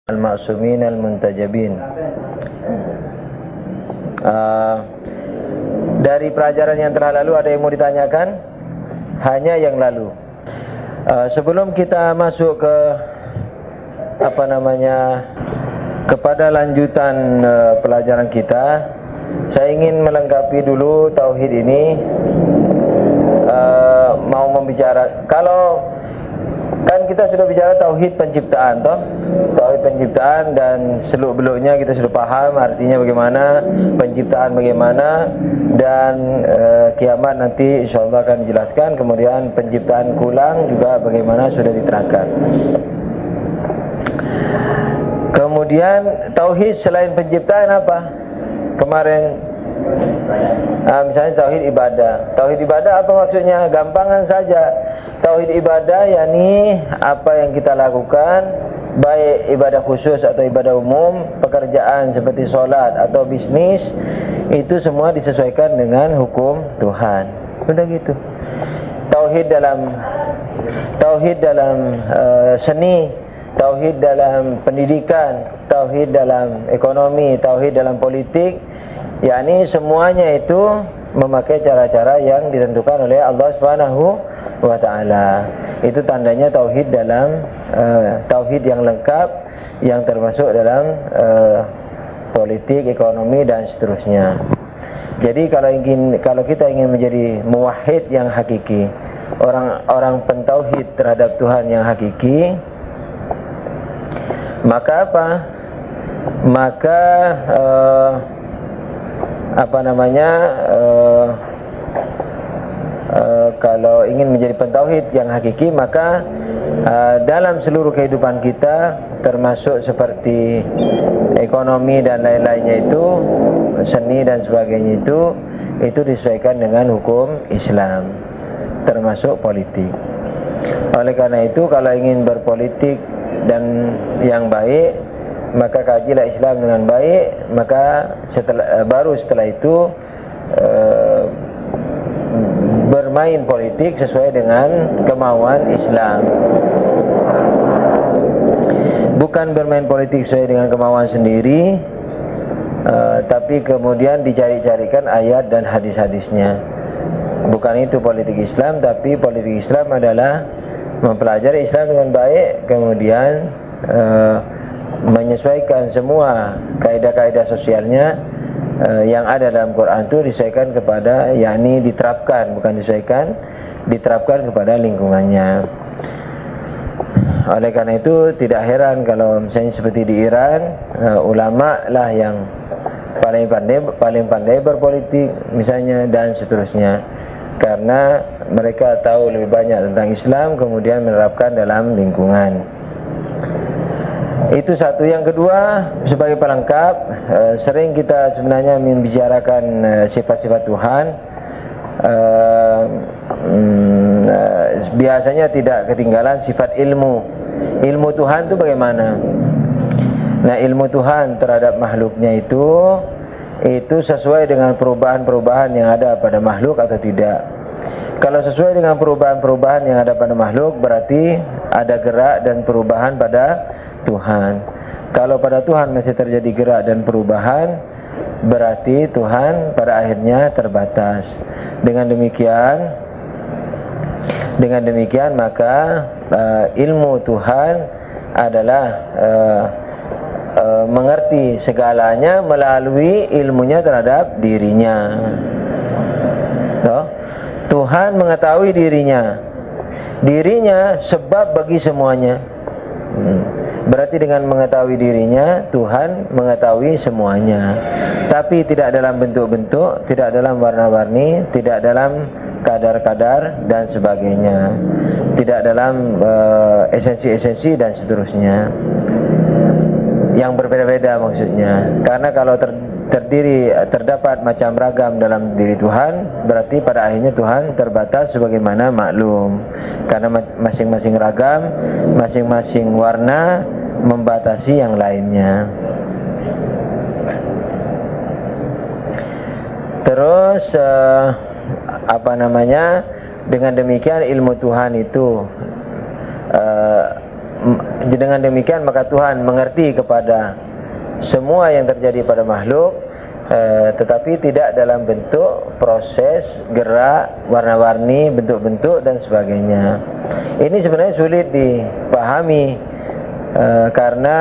al-ma'sumin al-muntajabin. Dari pelajaran yang telah lalu ada yang mau ditanyakan? Hanya yang lalu. Sebelum kita masuk ke kepada lanjutan pelajaran kita, saya ingin melengkapi dulu tauhid ini. Mau membicara, kalau kan kita sudah bicara tauhid penciptaan toh. Tauhid penciptaan dan seluk-beluknya kita sudah paham artinya bagaimana, penciptaan bagaimana, dan kiamat nanti insyaallah akan dijelaskan. Kemudian penciptaan kulang juga bagaimana sudah diterangkan. Kemudian tauhid selain penciptaan apa? Kemarin misalnya tauhid ibadah. Tauhid ibadah apa maksudnya? Gampangan saja. Tauhid ibadah yakni apa yang kita lakukan, baik ibadah khusus atau ibadah umum, pekerjaan seperti solat atau bisnis, itu semua disesuaikan dengan hukum Tuhan. Sudah gitu. Tauhid dalam seni, tauhid dalam pendidikan, tauhid dalam ekonomi, tauhid dalam politik, yakni semuanya itu memakai cara-cara yang ditentukan oleh Allah Subhanahu wa ta'ala. Itu tandanya tauhid dalam tauhid yang lengkap, yang termasuk dalam politik, ekonomi dan seterusnya. Jadi kalau kita ingin menjadi muwahhid yang hakiki, orang pentauhid terhadap Tuhan yang hakiki, maka apa? Maka kalau ingin menjadi pentauhid yang hakiki, maka dalam seluruh kehidupan kita, termasuk seperti ekonomi dan lain-lainnya itu, seni dan sebagainya itu disesuaikan dengan hukum Islam, termasuk politik. Oleh karena itu, kalau ingin berpolitik dan yang baik, maka kajilah Islam dengan baik, maka baru setelah itu bermain politik sesuai dengan kemauan Islam. Bukan bermain politik sesuai dengan kemauan sendiri, tapi kemudian dicari-carikan ayat dan hadis-hadisnya. Bukan itu politik Islam, tapi politik Islam adalah mempelajari Islam dengan baik, kemudian menyesuaikan semua kaidah-kaidah sosialnya yang ada dalam Quran itu disesuaikan kepada, yakni diterapkan, bukan disesuaikan, diterapkan kepada lingkungannya. Oleh karena itu tidak heran kalau misalnya seperti di Iran, ulama lah yang paling pandai berpolitik misalnya, dan seterusnya, karena mereka tahu lebih banyak tentang Islam, kemudian menerapkan dalam lingkungan. Itu satu. Yang kedua, sebagai pelengkap, sering kita sebenarnya membicarakan sifat-sifat Tuhan. Biasanya tidak ketinggalan sifat ilmu. Ilmu Tuhan itu bagaimana? Nah, ilmu Tuhan terhadap makhluknya itu sesuai dengan perubahan-perubahan yang ada pada makhluk atau tidak. Kalau sesuai dengan perubahan-perubahan yang ada pada makhluk, berarti ada gerak dan perubahan pada Tuhan. Kalau pada Tuhan masih terjadi gerak dan perubahan, berarti Tuhan pada akhirnya terbatas. Dengan demikian maka ilmu Tuhan adalah mengerti segalanya melalui ilmunya terhadap dirinya. Tuhan mengetahui dirinya sebab bagi semuanya. Berarti dengan mengetahui dirinya, Tuhan mengetahui semuanya. Tapi tidak dalam bentuk-bentuk, tidak dalam warna-warni, tidak dalam kadar-kadar dan sebagainya, tidak dalam esensi-esensi dan seterusnya, yang berbeda-beda maksudnya. Karena kalau terdapat macam ragam dalam diri Tuhan, berarti pada akhirnya Tuhan terbatas sebagaimana maklum. Karena masing-masing ragam, masing-masing warna membatasi yang lainnya. Terus dengan demikian ilmu Tuhan itu dengan demikian maka Tuhan mengerti kepada semua yang terjadi pada makhluk, tetapi tidak dalam bentuk proses, gerak, warna-warni, bentuk-bentuk dan sebagainya. Ini sebenarnya sulit dipahami, karena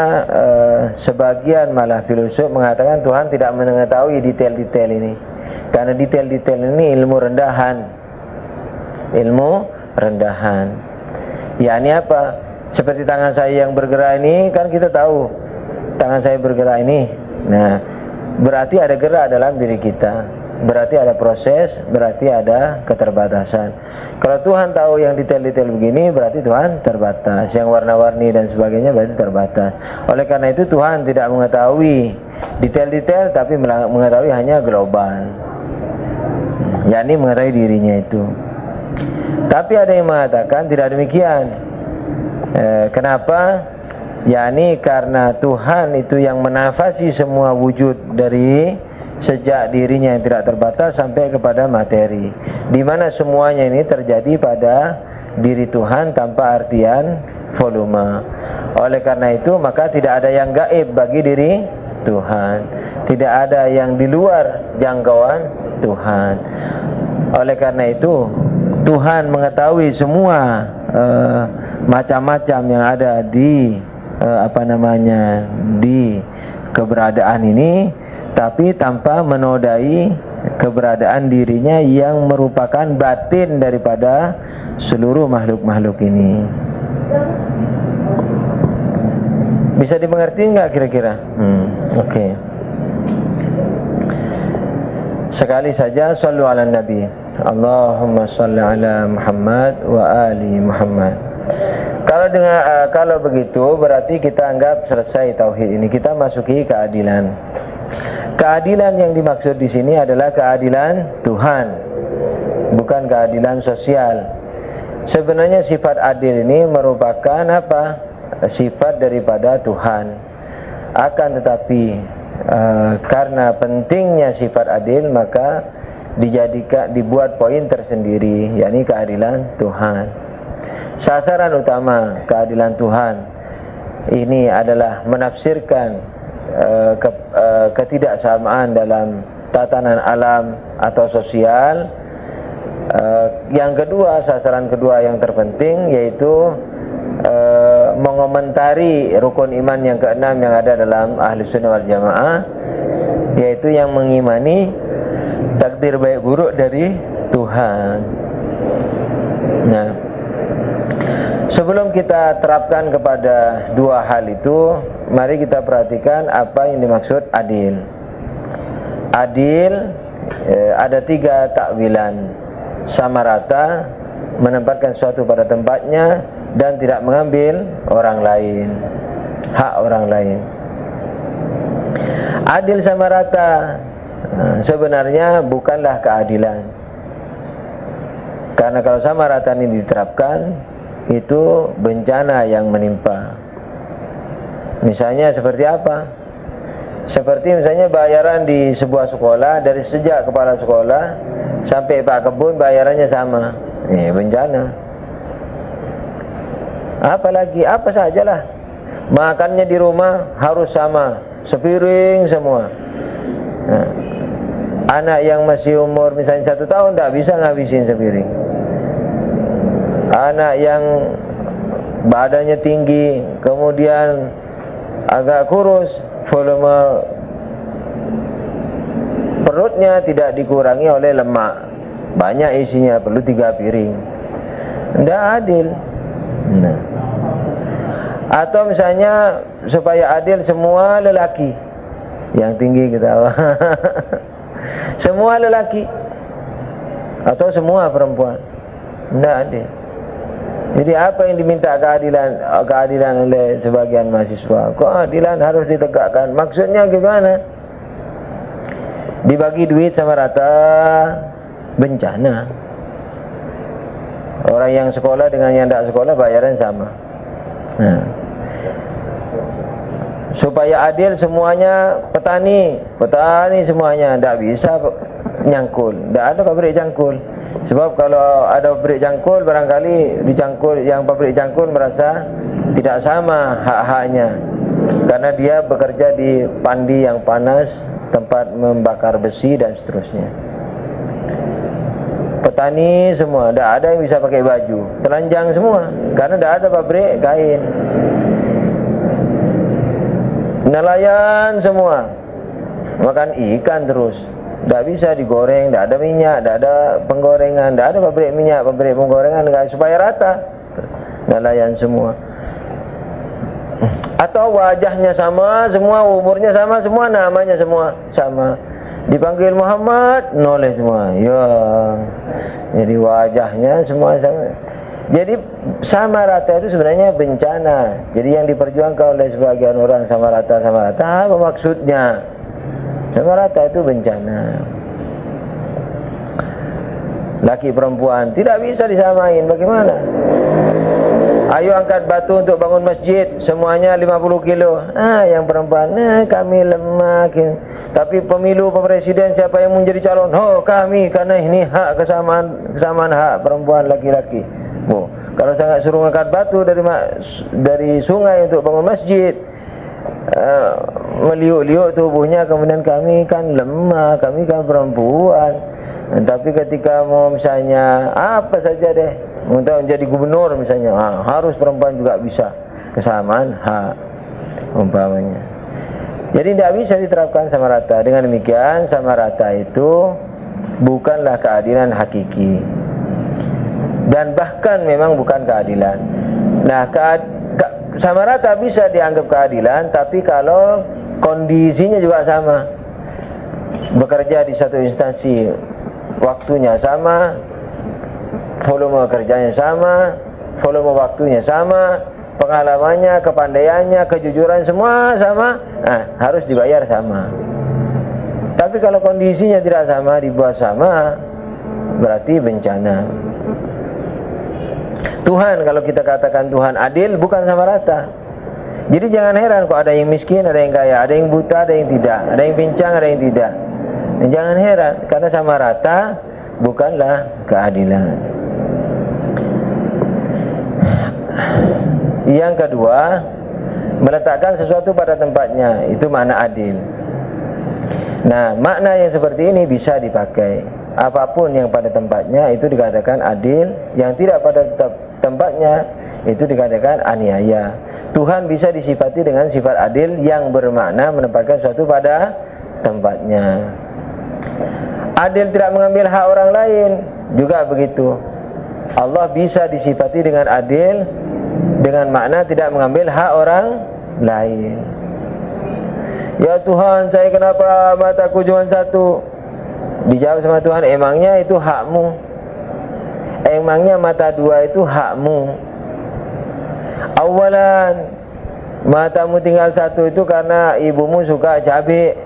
sebagian malah filosof mengatakan Tuhan tidak mengetahui detail-detail ini, karena detail-detail ini ilmu rendahan. Yakni apa? Seperti tangan saya yang bergerak ini, kan kita tahu tangan saya bergerak ini. Nah, berarti ada gerak dalam diri kita, berarti ada proses, berarti ada keterbatasan. Kalau Tuhan tahu yang detail-detail begini, berarti Tuhan terbatas. Yang warna-warni dan sebagainya berarti terbatas. Oleh karena itu Tuhan tidak mengetahui detail-detail, tapi mengetahui hanya global, yakni mengetahui dirinya itu. Tapi ada yang mengatakan tidak demikian. Kenapa? Yakni karena Tuhan itu yang menafasi semua wujud dari sejak dirinya yang tidak terbatas sampai kepada materi, di mana semuanya ini terjadi pada diri Tuhan tanpa artian volume. Oleh karena itu maka tidak ada yang gaib bagi diri Tuhan, tidak ada yang di luar jangkauan Tuhan. Oleh karena itu Tuhan mengetahui semua macam-macam yang ada di di keberadaan ini, tapi tanpa menodai keberadaan dirinya yang merupakan batin daripada seluruh makhluk-makhluk ini. Bisa dimengerti enggak kira-kira? Oke. Sekali saja sallu ala nabi. Allahumma salli ala Muhammad wa ali Muhammad. Kalau begitu berarti kita anggap selesai tauhid ini, kita masuki keadilan. Keadilan yang dimaksud di sini adalah keadilan Tuhan, bukan keadilan sosial. Sebenarnya sifat adil ini merupakan apa? Sifat daripada Tuhan. Akan tetapi karena pentingnya sifat adil, maka dibuat poin tersendiri, yakni keadilan Tuhan. Sasaran utama keadilan Tuhan ini adalah menafsirkan ketidaksamaan dalam tatanan alam atau sosial. Yang kedua, sasaran kedua yang terpenting yaitu mengomentari rukun iman yang keenam yang ada dalam Ahli Sunnah wal Jamaah, yaitu yang mengimani takdir baik buruk dari Tuhan. Nah, sebelum kita terapkan kepada dua hal itu, mari kita perhatikan apa yang dimaksud adil. Adil ada tiga takwilan: sama rata, menempatkan sesuatu pada tempatnya, dan tidak mengambil orang lain, hak orang lain. Adil sama rata sebenarnya bukanlah keadilan, karena kalau sama rata ini diterapkan, itu bencana yang menimpa. Misalnya seperti apa? Seperti misalnya bayaran di sebuah sekolah, dari sejak kepala sekolah sampai pak kebun bayarannya sama. Bencana. Apalagi apa sajalah, makannya di rumah harus sama, sepiring semua. Nah, anak yang masih umur misalnya 1 tahun tidak bisa ngabisin sepiring. Anak yang badannya tinggi kemudian agak kurus, volume perutnya tidak dikurangi oleh lemak, banyak isinya, perlu 3 piring. Tidak adil. Nah, atau misalnya supaya adil semua lelaki yang tinggi kita semua lelaki atau semua perempuan, tidak adil. Jadi apa yang diminta keadilan oleh sebagian mahasiswa? Keadilan harus ditegakkan. Maksudnya gimana? Dibagi duit sama rata, bencana. Orang yang sekolah dengan yang tidak sekolah bayaran sama. Nah, supaya adil semuanya, petani semuanya tidak bisa nyangkul, tidak ada pabrik cangkul. Sebab kalau ada pabrik cangkul, barangkali di cangkul, yang pabrik cangkul merasa tidak sama hak-haknya, karena dia bekerja di pandi yang panas, tempat membakar besi dan seterusnya. Petani semua, tidak ada yang bisa pakai baju, telanjang semua, karena tidak ada pabrik kain. Nelayan semua makan ikan terus, tidak bisa digoreng, tidak ada minyak, tidak ada penggorengan, tidak ada pabrik minyak, pabrik penggorengan, supaya rata. Nelayan semua. Atau wajahnya sama semua, umurnya sama semua, namanya semua sama. Dipanggil Muhammad, noleh semua. Ya, jadi wajahnya semua sama. Jadi sama rata itu sebenarnya bencana. Jadi yang diperjuangkan oleh sebagian orang sama rata, apa maksudnya? Sama rata itu bencana. Laki perempuan tidak bisa disamain, bagaimana? Ayo angkat batu untuk bangun masjid, semuanya 50 kilo. Yang perempuan, kami lemah. Tapi pemilu presiden siapa yang menjadi calon? Oh, kami, karena ini hak kesamaan hak perempuan laki-laki. Kalau saya suruh angkat batu dari sungai untuk bangun masjid, meliuk-liuk tubuhnya, kemudian kami kan lemah, kami kan perempuan. Tapi ketika mau misalnya apa saja deh, untuk menjadi gubernur misalnya, harus perempuan juga bisa, kesamaan hak umpamanya. Jadi tidak bisa diterapkan sama rata. Dengan demikian sama rata itu bukanlah keadilan hakiki, dan bahkan memang bukan keadilan. Nah, sama rata bisa dianggap keadilan, tapi kalau kondisinya juga sama, bekerja di satu instansi, waktunya sama, volume kerjanya sama, volume waktunya sama, pengalamannya, kepandaiannya, kejujuran semua sama, harus dibayar sama. Tapi kalau kondisinya tidak sama, dibuat sama, berarti bencana. Tuhan, kalau kita katakan Tuhan adil, bukan sama rata. Jadi jangan heran kok ada yang miskin, ada yang kaya, ada yang buta, ada yang tidak, ada yang pincang, ada yang tidak. Jangan heran, karena sama rata bukanlah keadilan. Yang kedua, meletakkan sesuatu pada tempatnya, itu makna adil. Nah, makna yang seperti ini bisa dipakai. Apapun yang pada tempatnya itu dikatakan adil, yang tidak pada tempatnya itu dikatakan aniaya. Tuhan bisa disifati dengan sifat adil yang bermakna menempatkan sesuatu pada tempatnya. Adil tidak mengambil hak orang lain, juga begitu. Allah bisa disifati dengan adil dengan makna tidak mengambil hak orang lain. Ya Tuhan, saya kenapa mataku cuma satu? Dijawab sama Tuhan, emangnya itu hakmu? Emangnya mata dua itu hakmu? Awalan, matamu tinggal satu itu karena ibumu suka cabai.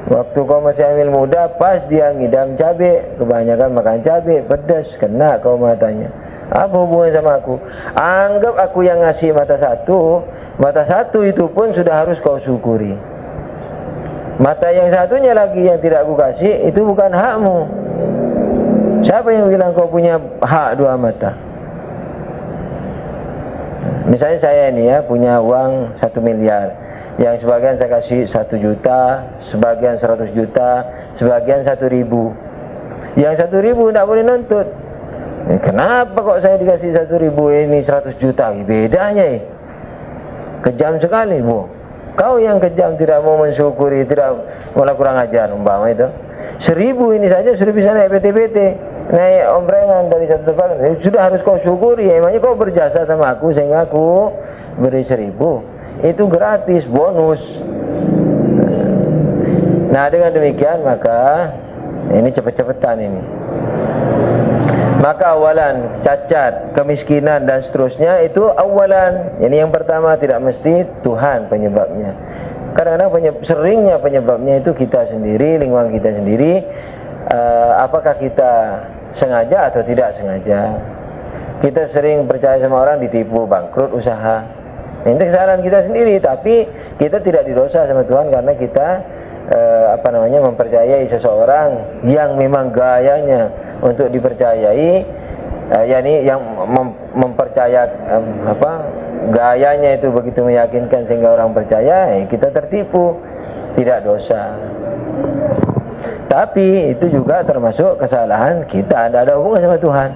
Waktu kau masih hamil muda, pas dia ngidam cabai, kebanyakan makan cabai, pedas, kena kau matanya. Apa hubungan sama aku? Anggap aku yang ngasih mata satu itu pun sudah harus kau syukuri. Mata yang satunya lagi yang tidak aku kasih, itu bukan hakmu. Siapa yang bilang kau punya hak dua mata? Misalnya saya ini ya, punya uang 1 miliar, yang sebagian saya kasih 1 juta, sebagian 100 juta, sebagian 1.000. Yang 1.000 tidak boleh nuntut. Kenapa kok saya dikasih 1.000, ini 100 juta? Bedanya kejam sekali, Bu. Kau yang kejam, tidak mau mensyukuri, tidak malah kurang ajar umpama itu. 1.000 ini saja sudah bisa naik PT-PT, naik omprengan dari satu tempat. Sudah harus kau syukuri. Emangnya kau berjasa sama aku sehingga aku beri 1.000. Itu gratis, bonus. Nah, dengan demikian maka ini cepet-cepetan ini. Maka awalan cacat, kemiskinan dan seterusnya itu awalan. Ini yang pertama, tidak mesti Tuhan penyebabnya. Kadang-kadang seringnya penyebabnya itu kita sendiri, lingkungan kita sendiri. Apakah kita sengaja atau tidak sengaja? Kita sering percaya sama orang, ditipu, bangkrut usaha. Ini kesalahan kita sendiri, tapi kita tidak didosa sama Tuhan karena kita mempercayai seseorang yang memang gayanya untuk dipercayai, yakni yang mempercaya gayanya itu begitu meyakinkan sehingga orang percaya, kita tertipu, tidak dosa. Tapi itu juga termasuk kesalahan kita, tidak ada hubungan sama Tuhan,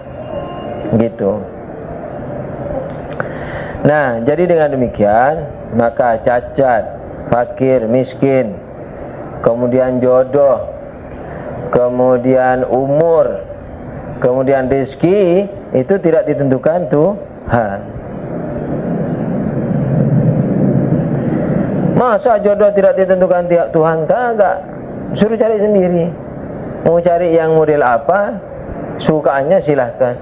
gitu. Nah, jadi dengan demikian maka cacat, fakir, miskin, kemudian jodoh, kemudian umur, kemudian rezeki itu tidak ditentukan Tuhan. Masa jodoh tidak ditentukan Tuhan? Kagak. Suruh cari sendiri. Mau cari yang model apa, sukanya silahkan.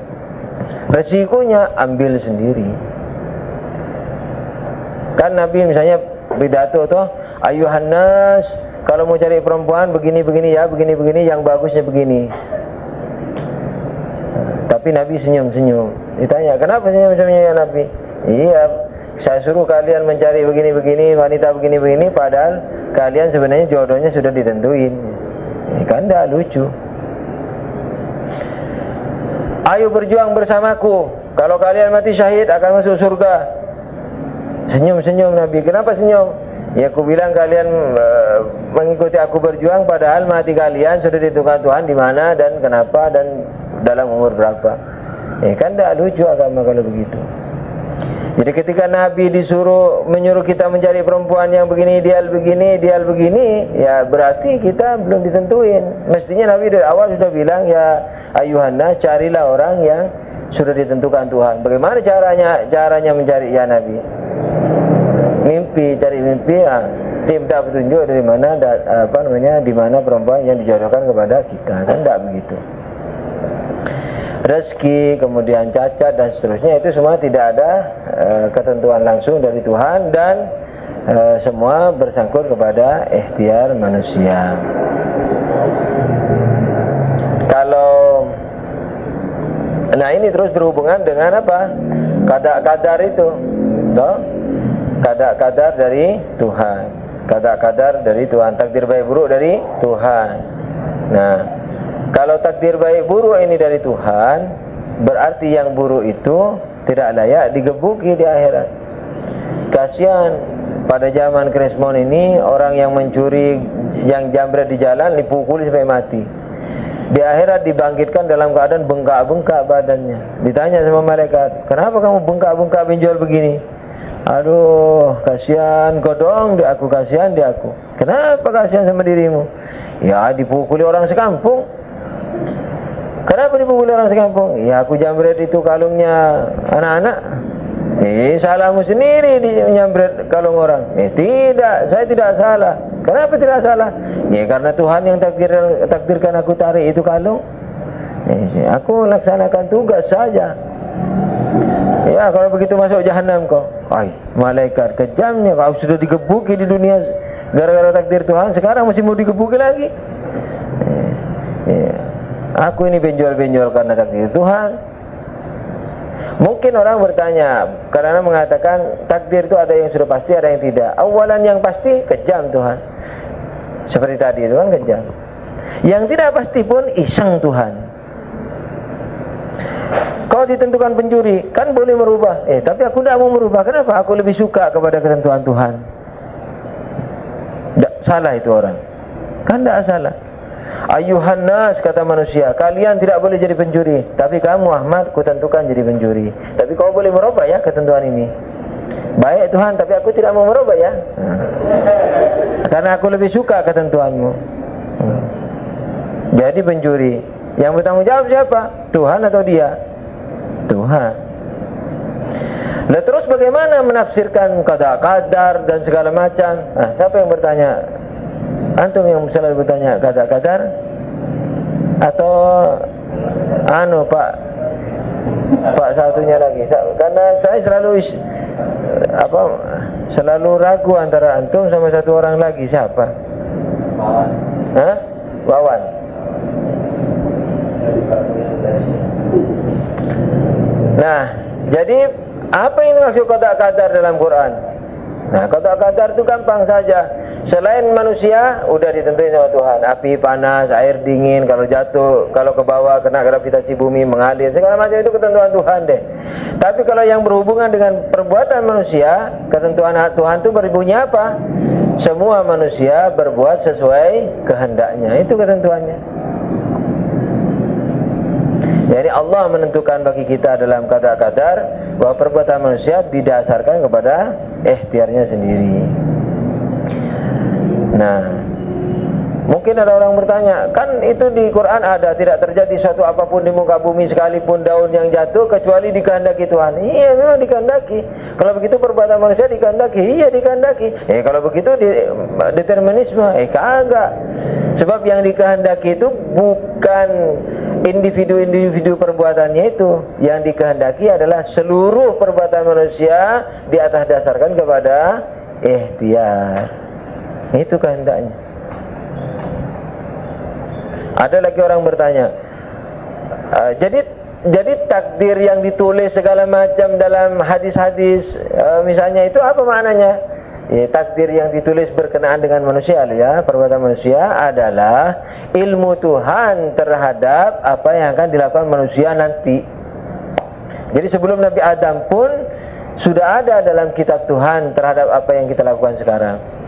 Resikonya ambil sendiri. Kan Nabi misalnya pidato tuh, ayuhan nas, kalau mau cari perempuan begini-begini ya, begini-begini, yang bagusnya begini. Tapi Nabi senyum-senyum. Ditanya, kenapa senyum-senyum ya Nabi? Iya, saya suruh kalian mencari begini-begini, wanita begini-begini, padahal kalian sebenarnya jodohnya sudah ditentuin. Kan tidak lucu. Ayo berjuang bersamaku, kalau kalian mati syahid akan masuk surga. Senyum-senyum Nabi. Kenapa senyum? Ya aku bilang kalian mengikuti aku berjuang, padahal mati kalian sudah ditentukan Tuhan di mana dan kenapa dan dalam umur berapa. Kan tidak lucu agama kalau begitu. Jadi ketika Nabi menyuruh kita mencari perempuan yang begini, ideal begini, ya berarti kita belum ditentuin. Mestinya Nabi dari awal sudah bilang, ya ayuhanna, carilah orang yang sudah ditentukan Tuhan. Bagaimana caranya mencari ya Nabi? Cari mimpi, minta petunjuk dari mana, di mana perempuan yang dijodohkan kepada kita. Kan tidak begitu. Rezeki, kemudian cacat dan seterusnya, itu semua tidak ada ketentuan langsung dari Tuhan, dan semua bersangkut kepada ikhtiar manusia. Nah ini terus berhubungan dengan apa? Kadar itu, kadar dari Tuhan, kadar dari Tuhan, takdir baik buruk dari Tuhan. Nah, kalau takdir baik buruk ini dari Tuhan, berarti yang buruk itu tidak layak digebuki di akhirat. Kasihan pada zaman Krismon ini, orang yang mencuri, yang jambret di jalan dipukuli sampai mati. Di akhirat dibangkitkan dalam keadaan bengkak-bengkak badannya. Ditanya sama malaikat, kenapa kamu bengkak-bengkak benjol begini? Aduh, kasihan kau dong, di aku kasihan di aku. Kenapa kasihan sama dirimu? Ya dipukuli orang sekampung. Kenapa dipukuli orang sekampung? Ya aku jambret itu kalungnya anak-anak. Salahmu sendiri nyambret kalung orang. Tidak, saya tidak salah. Kenapa tidak salah? Ya karena Tuhan yang takdirkan aku tarik itu kalung. Aku laksanakan tugas saja. Ya kalau begitu masuk jahanam kau. Malaikat kejamnya, kau sudah digebuki di dunia gara-gara takdir Tuhan, sekarang masih mau digebuki lagi. Aku ini benjol-benjol karena takdir Tuhan. Mungkin orang bertanya, karena mengatakan takdir itu ada yang sudah pasti, ada yang tidak. Awalan yang pasti kejam Tuhan. Seperti tadi itu kan kejam. Yang tidak pasti pun iseng Tuhan. Kau ditentukan pencuri, kan boleh merubah. Tapi aku tidak mau merubah. Kenapa? Aku lebih suka kepada ketentuan Tuhan. Tidak salah itu orang. Kan tidak salah. Ayuhan nas, kata manusia, kalian tidak boleh jadi pencuri. Tapi kamu Ahmad, kutentukan jadi pencuri. Tapi kau boleh merubah ya ketentuan ini. Baik Tuhan, tapi aku tidak mau merubah ya. Karena aku lebih suka ketentuanmu. Jadi pencuri. Yang bertanggung jawab siapa? Tuhan atau dia? Tuhan. Nah terus bagaimana menafsirkan kadar dan segala macam? Siapa yang bertanya? Antum yang selalu bertanya kadar atau Pak satunya lagi? Karena saya selalu ragu antara antum sama satu orang lagi, siapa? Wawan. Nah, jadi apa yang dimaksud kadar dalam Quran? Nah, kadar itu gampang saja. Selain manusia udah ditentuin sama Tuhan. Api panas, air dingin, kalau jatuh, kalau ke bawah kena gravitasi bumi mengalir, segala macam itu ketentuan Tuhan deh. Tapi kalau yang berhubungan dengan perbuatan manusia, ketentuan Tuhan itu berbunyi apa? Semua manusia berbuat sesuai kehendaknya. Itu ketentuannya. Jadi Allah menentukan bagi kita dalam qada-qadar bahwa perbuatan manusia didasarkan kepada ikhtiarnya sendiri. Nah, mungkin ada orang bertanya, kan itu di Quran ada, tidak terjadi suatu apapun di muka bumi sekalipun daun yang jatuh kecuali dikehendaki Tuhan. Iya, memang dikehendaki. Kalau begitu perbuatan manusia dikehendaki. Iya, dikehendaki. Kalau begitu determinisme. Kagak. Sebab yang dikehendaki itu bukan individu-individu perbuatannya itu. Yang dikehendaki adalah seluruh perbuatan manusia di atas dasarkan kepada ikhtiar. Itu kehendaknya. Ada lagi orang bertanya, jadi takdir yang ditulis segala macam dalam hadis-hadis, misalnya itu apa maknanya? Takdir yang ditulis berkenaan dengan manusia, ya, perbuatan manusia adalah ilmu Tuhan terhadap apa yang akan dilakukan manusia nanti. Jadi sebelum Nabi Adam pun sudah ada dalam kitab Tuhan terhadap apa yang kita lakukan sekarang.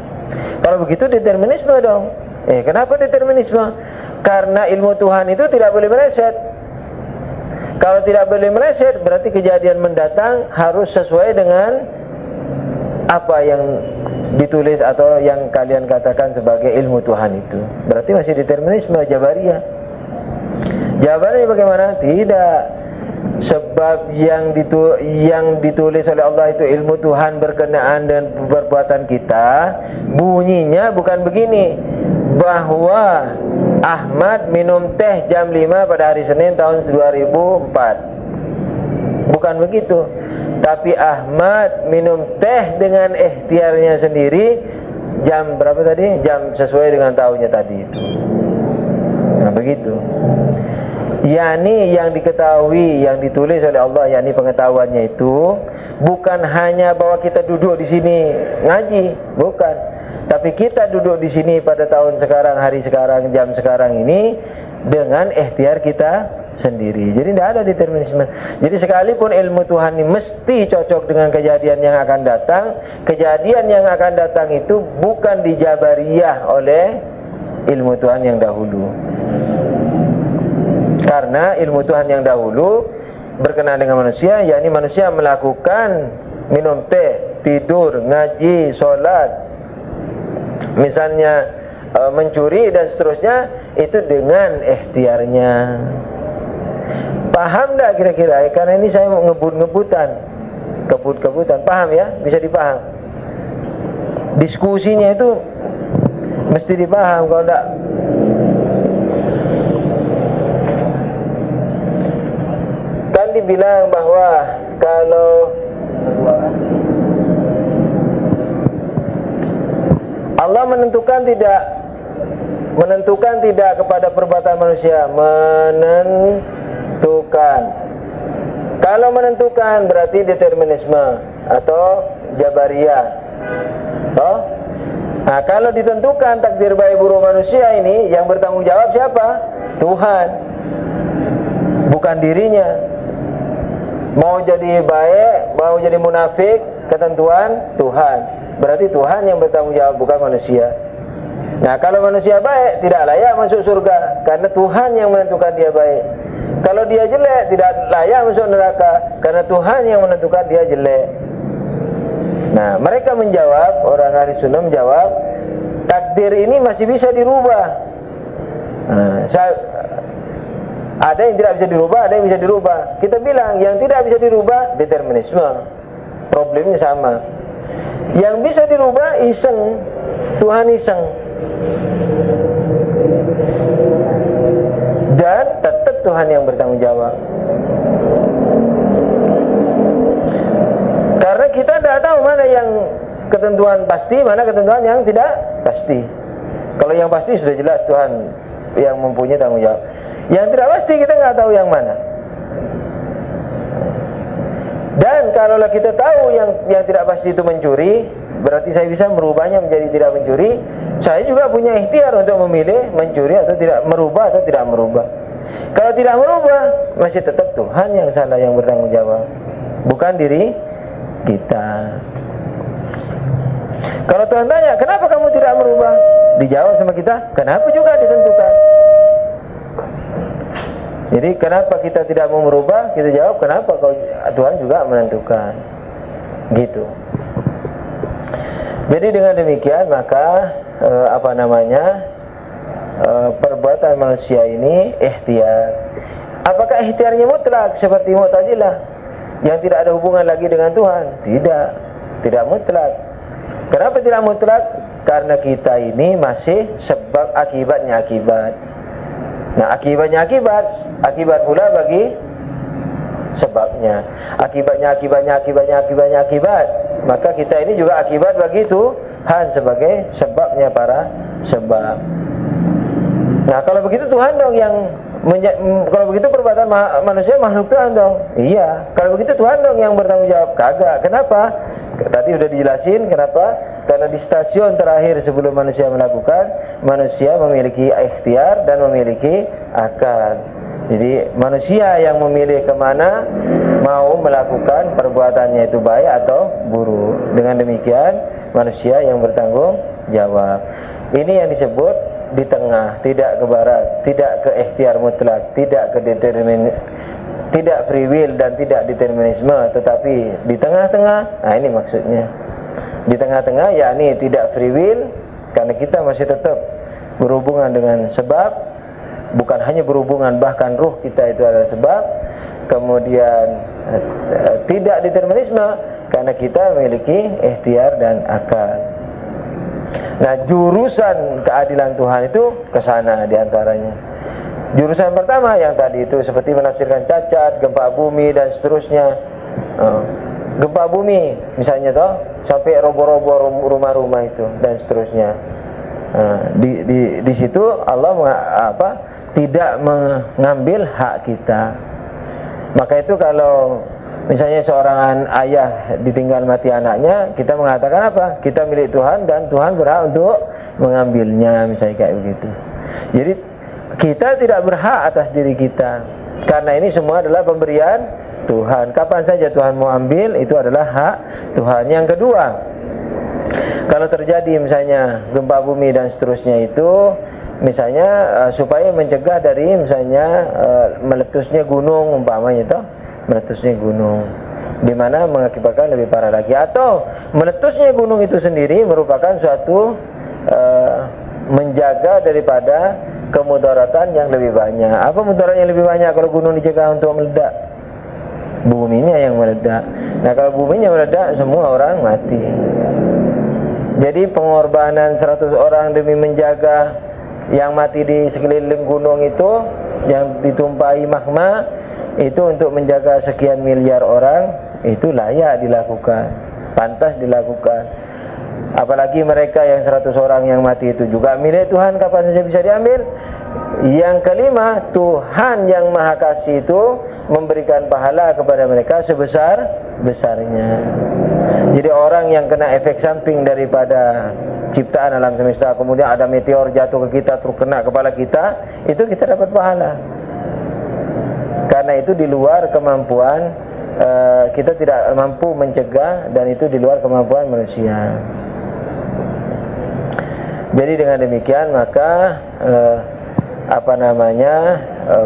Kalau begitu determinisme dong. Kenapa determinisme? Karena ilmu Tuhan itu tidak boleh meleset. Kalau tidak boleh meleset, berarti kejadian mendatang harus sesuai dengan apa yang ditulis atau yang kalian katakan sebagai ilmu Tuhan itu. Berarti masih determinisme Jabariyah. Jawabannya bagaimana? Tidak. Sebab yang ditulis oleh Allah itu ilmu Tuhan berkenaan dengan perbuatan kita, bunyinya bukan begini, bahwa Ahmad minum teh jam 5 pada hari Senin tahun 2004. Bukan begitu. Tapi Ahmad minum teh dengan ikhtiarnya sendiri jam berapa tadi? Jam sesuai dengan tahunnya tadi itu. Nah, begitu. Yani yang diketahui, yang ditulis oleh Allah, yakni pengetahuannya itu bukan hanya bahwa kita duduk di sini ngaji, bukan. Tapi kita duduk di sini pada tahun sekarang, hari sekarang, jam sekarang ini dengan ikhtiar kita sendiri. Jadi tidak ada determinisme. Jadi sekalipun ilmu Tuhan ini mesti cocok dengan kejadian yang akan datang, kejadian yang akan datang itu bukan dijabariyah oleh ilmu Tuhan yang dahulu. Karena ilmu Tuhan yang dahulu berkenaan dengan manusia, yakni manusia melakukan minum teh, tidur, ngaji, sholat, misalnya mencuri dan seterusnya, itu dengan ikhtiarnya. Paham tak kira-kira? Karena ini saya mau ngebut-ngebutan, paham ya? Bisa dipaham. Diskusinya itu mesti dipaham, kalau tak kan dibilang bahwa kalau Allah menentukan tidak kepada perbuatan manusia, menentukan. Kalau menentukan berarti determinisme atau jabariyah. Nah, kalau ditentukan takdir baik buruk manusia ini, yang bertanggung jawab siapa? Tuhan, bukan dirinya. Mau jadi baik, mau jadi munafik, ketentuan Tuhan. Berarti Tuhan yang bertanggung jawab, bukan manusia. Nah, kalau manusia baik, tidak layak masuk surga, karena Tuhan yang menentukan dia baik. Kalau dia jelek, tidak layak masuk neraka, karena Tuhan yang menentukan dia jelek. Nah, mereka menjawab, orang ahli sunnah menjawab, takdir ini masih bisa dirubah. Ada yang tidak bisa dirubah, ada yang bisa dirubah. Kita bilang yang tidak bisa dirubah determinisme. Problemnya sama. Yang bisa dirubah iseng. Tuhan iseng. Dan tetap Tuhan yang bertanggung jawab. Karena kita tidak tahu mana yang ketentuan pasti, mana ketentuan yang tidak pasti. Kalau yang pasti sudah jelas Tuhan yang mempunyai tanggung jawab. Yang tidak pasti kita nggak tahu yang mana. Dan kalau kita tahu yang tidak pasti itu mencuri, berarti saya bisa merubahnya menjadi tidak mencuri. Saya juga punya ikhtiar untuk memilih mencuri atau tidak, merubah atau tidak merubah. Kalau tidak merubah, masih tetap Tuhan yang salah, yang bertanggung jawab, bukan diri kita. Kalau Tuhan tanya, kenapa kamu tidak merubah? Dijawab sama kita, kenapa juga ditentukan. Jadi kenapa kita tidak mau merubah? Kita jawab, kenapa Tuhan juga menentukan. Gitu. Jadi dengan demikian maka perbuatan manusia ini ikhtiar. Apakah ikhtiarnya mutlak seperti Mu'tazilah yang tidak ada hubungan lagi dengan Tuhan? Tidak mutlak. Kenapa tidak mutlak? Karena kita ini masih sebab akibatnya akibat. Nah, akibatnya akibat pula bagi sebabnya. Akibatnya akibat. Maka kita ini juga akibat bagi Tuhan sebagai sebabnya para sebab. Nah, kalau begitu Tuhan dong yang kalau begitu perbuatan manusia makhluk Tuhan dong. Iya, kalau begitu Tuhan dong yang bertanggung jawab. Kagak. Kenapa? Tadi udah dijelasin kenapa? Karena di stasiun terakhir sebelum manusia melakukan, manusia memiliki ikhtiar dan memiliki akal. Jadi manusia yang memilih kemana mau melakukan perbuatannya itu baik atau buruk. Dengan demikian manusia yang bertanggung jawab. Ini yang disebut di tengah, tidak ke barat, tidak ke ikhtiar mutlak, tidak ke tidak free will dan tidak determinisme, tetapi di tengah-tengah. Nah, ini maksudnya. Di tengah-tengah, yakni tidak free will, karena kita masih tetap berhubungan dengan sebab, bukan hanya berhubungan, bahkan ruh kita itu adalah sebab. Kemudian tidak determinisme, karena kita memiliki ikhtiar dan akal. Nah, jurusan keadilan Tuhan itu ke sana diantaranya. Jurusan pertama yang tadi itu seperti menafsirkan cacat, gempa bumi dan seterusnya. Gempa bumi misalnya toh, sampai roboh-roboh rumah-rumah itu dan seterusnya. Di situ Allah tidak mengambil hak kita. Maka itu kalau misalnya seorang ayah ditinggal mati anaknya, kita mengatakan apa? Kita milik Tuhan dan Tuhan berhak untuk mengambilnya, misalnya kayak begitu. Jadi kita tidak berhak atas diri kita, karena ini semua adalah pemberian Tuhan. Kapan saja Tuhan mau ambil, itu adalah hak Tuhan. Yang kedua, kalau terjadi misalnya gempa bumi dan seterusnya itu, misalnya supaya mencegah dari misalnya meletusnya gunung umpamanya itu, meletusnya gunung, di mana mengakibatkan lebih parah lagi, atau meletusnya gunung itu sendiri merupakan suatu menjaga daripada kemudaratan yang lebih banyak. Apa mudarat yang lebih banyak kalau gunung dicegah untuk meledak? Buminya yang meledak. Nah, kalau buminya meledak, semua orang mati. Jadi pengorbanan 100 orang demi menjaga yang mati di sekeliling gunung itu, yang ditumpahi magma itu, untuk menjaga sekian miliar orang, itu layak dilakukan, pantas dilakukan. Apalagi mereka yang 100 orang yang mati itu juga milik Tuhan, kapan saja bisa diambil. Yang kelima, Tuhan yang Maha Kasih itu memberikan pahala kepada mereka sebesar-besarnya. Jadi orang yang kena efek samping daripada ciptaan alam semesta, kemudian ada meteor jatuh ke kita terus kena kepala kita, itu kita dapat pahala. Karena itu di luar kemampuan kita, tidak mampu mencegah, dan itu di luar kemampuan manusia. Jadi dengan demikian maka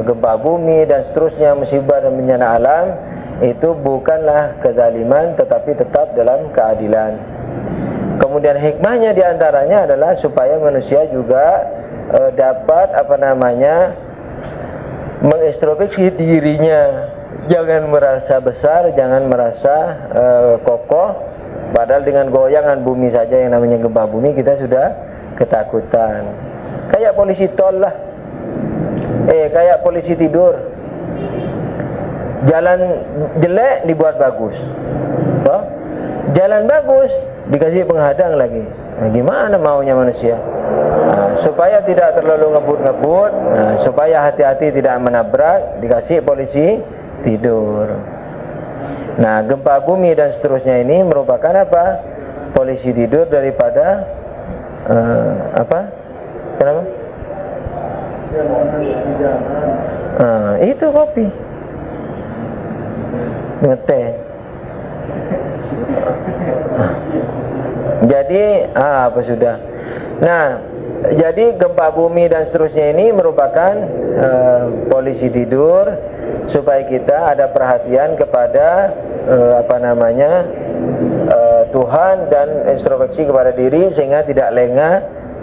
gempa bumi dan seterusnya, musibah dan bencana alam itu bukanlah kezaliman, tetapi tetap dalam keadilan. Kemudian hikmahnya diantaranya adalah supaya manusia juga dapat mengintrospeksi dirinya. Jangan merasa besar, jangan merasa kokoh. Padahal dengan goyangan bumi saja yang namanya gempa bumi kita sudah ketakutan. Kayak polisi tol lah, kayak polisi tidur. Jalan jelek dibuat bagus, jalan bagus dikasih penghadang lagi. Nah, gimana maunya manusia? Supaya tidak terlalu ngebut-ngebut, supaya hati-hati tidak menabrak, dikasih polisi tidur. Nah, gempa bumi dan seterusnya ini merupakan apa? polisi tidur daripada apa? Kenapa? Itu kopi. Ngeteh. Jadi apa sudah. Nah, jadi gempa bumi dan seterusnya ini merupakan polisi tidur supaya kita ada perhatian kepada Tuhan dan introspeksi kepada diri sehingga tidak lengah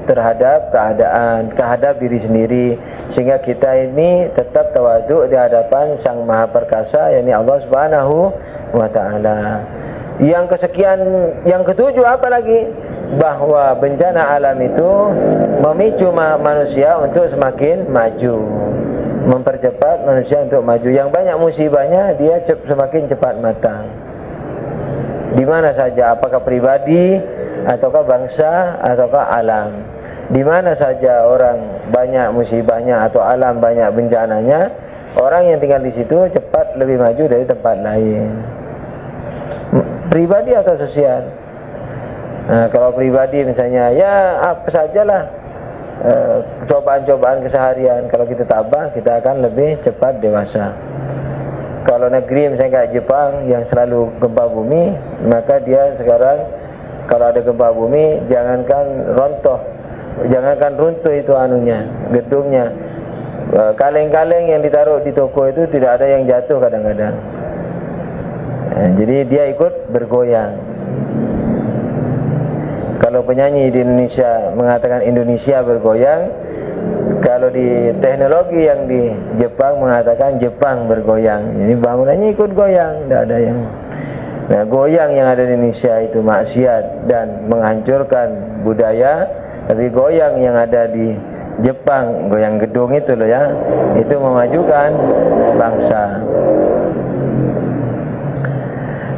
terhadap keadaan, terhadap diri sendiri, sehingga kita ini tetap tawadhu di hadapan Sang Maha Perkasa, yakni Allah Subhanahu wa taala. Yang ketujuh apa lagi? Bahwa bencana alam itu memicu manusia untuk semakin maju, mempercepat manusia untuk maju. Yang banyak musibahnya dia semakin cepat matang. Di mana saja, apakah pribadi ataukah bangsa ataukah alam. Di mana saja orang banyak musibahnya atau alam banyak bencananya, orang yang tinggal di situ cepat lebih maju dari tempat lain. Pribadi atau sosial. Nah, kalau pribadi misalnya ya apa sajalah cobaan-cobaan keseharian, kalau kita tabah kita akan lebih cepat dewasa. Kalau negeri misalnya kayak Jepang yang selalu gempa bumi, maka dia sekarang kalau ada gempa bumi jangankan runtuh itu anunya, gedungnya, kaleng-kaleng yang ditaruh di toko itu tidak ada yang jatuh kadang-kadang. Jadi dia ikut bergoyang. Kalau penyanyi di Indonesia mengatakan Indonesia bergoyang, kalau di teknologi yang di Jepang mengatakan Jepang bergoyang. Jadi bangunannya ikut goyang, tidak ada yang. Nah, goyang yang ada di Indonesia itu maksiat dan menghancurkan budaya, tapi goyang yang ada di Jepang, goyang gedung itu loh ya, itu memajukan bangsa.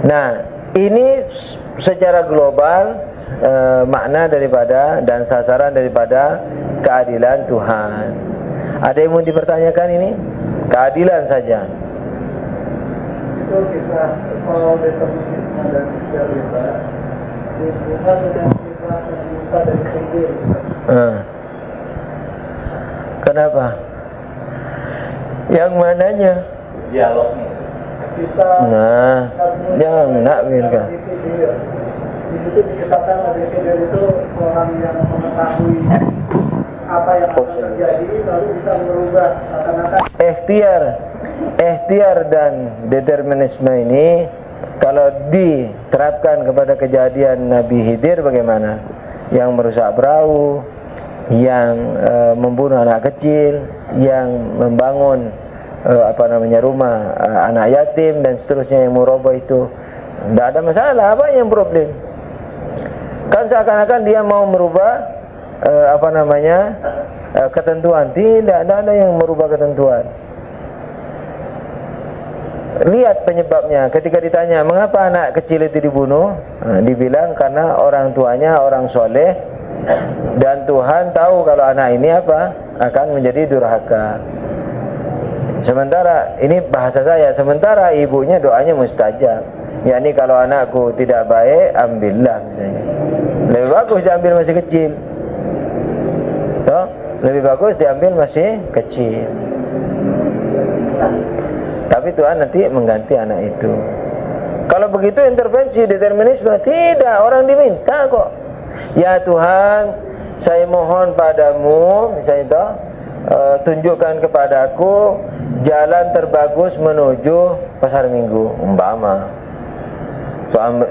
Nah, ini secara global makna daripada dan sasaran daripada keadilan Tuhan. Ada yang mau dipertanyakan ini? Keadilan saja. Itu kita kalau determinisme dan idealitas, hubungan dengan kita terbuka dari sendiri. Kenapa? Yang mananya? Dialognya. Bisa. Nah, jangan menakwilkan. Di situ dikatakan Nabi Khidir itu orang yang mengetahui apa yang akan terjadi lalu bisa merubah seakan-akan. Ikhtiar dan determinisme ini kalau diterapkan kepada kejadian Nabi Khidir bagaimana? Yang merusak perahu, yang membunuh anak kecil, yang membangun rumah anak yatim dan seterusnya, yang merubah itu tidak ada masalah. Apa yang problem? Kan seakan-akan dia mau merubah ketentuan. Tidak ada yang merubah ketentuan. Lihat penyebabnya. Ketika ditanya mengapa anak kecil itu dibunuh, dibilang karena orang tuanya orang soleh dan Tuhan tahu kalau anak ini akan menjadi durhaka. Sementara ini bahasa saya, sementara ibunya doanya mustajab. yakni kalau anakku tidak baik, ambillah misalnya. Lebih bagus diambil masih kecil. Toh? Lebih bagus diambil masih kecil. Tapi Tuhan nanti mengganti anak itu. Kalau begitu intervensi determinisme, tidak, orang diminta kok. Ya Tuhan, saya mohon padamu, misalnya toh, tunjukkan kepadaku jalan terbagus menuju pasar minggu, umpama.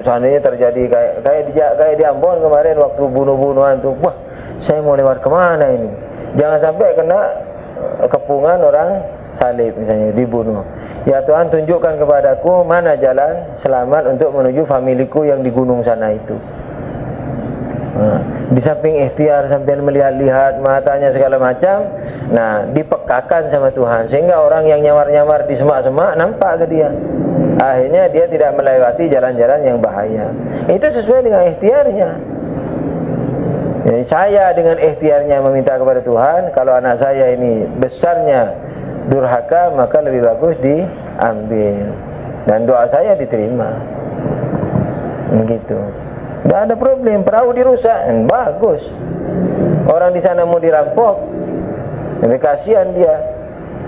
Seandainya terjadi kayak di Ambon kemarin waktu bunuh-bunuhan tuh, wah, saya mau lewat kemana ini? Jangan sampai kena kepungan orang salib misalnya, dibunuh. Ya Tuhan, tunjukkan kepadaku mana jalan selamat untuk menuju familiku yang di gunung sana itu. Di samping ikhtiar sampai melihat-lihat matanya segala macam, nah dipekakan sama Tuhan sehingga orang yang nyamar-nyamar di semak-semak nampak ke dia. Akhirnya dia tidak melewati jalan-jalan yang bahaya. Itu sesuai dengan ikhtiarnya. Jadi saya dengan ikhtiarnya meminta kepada Tuhan, kalau anak saya ini besarnya durhaka, maka lebih bagus diambil dan doa saya diterima. Begitu. Tidak ada problem, perahu dirusak, bagus. Orang di sana mau dirampok, tapi kasihan dia.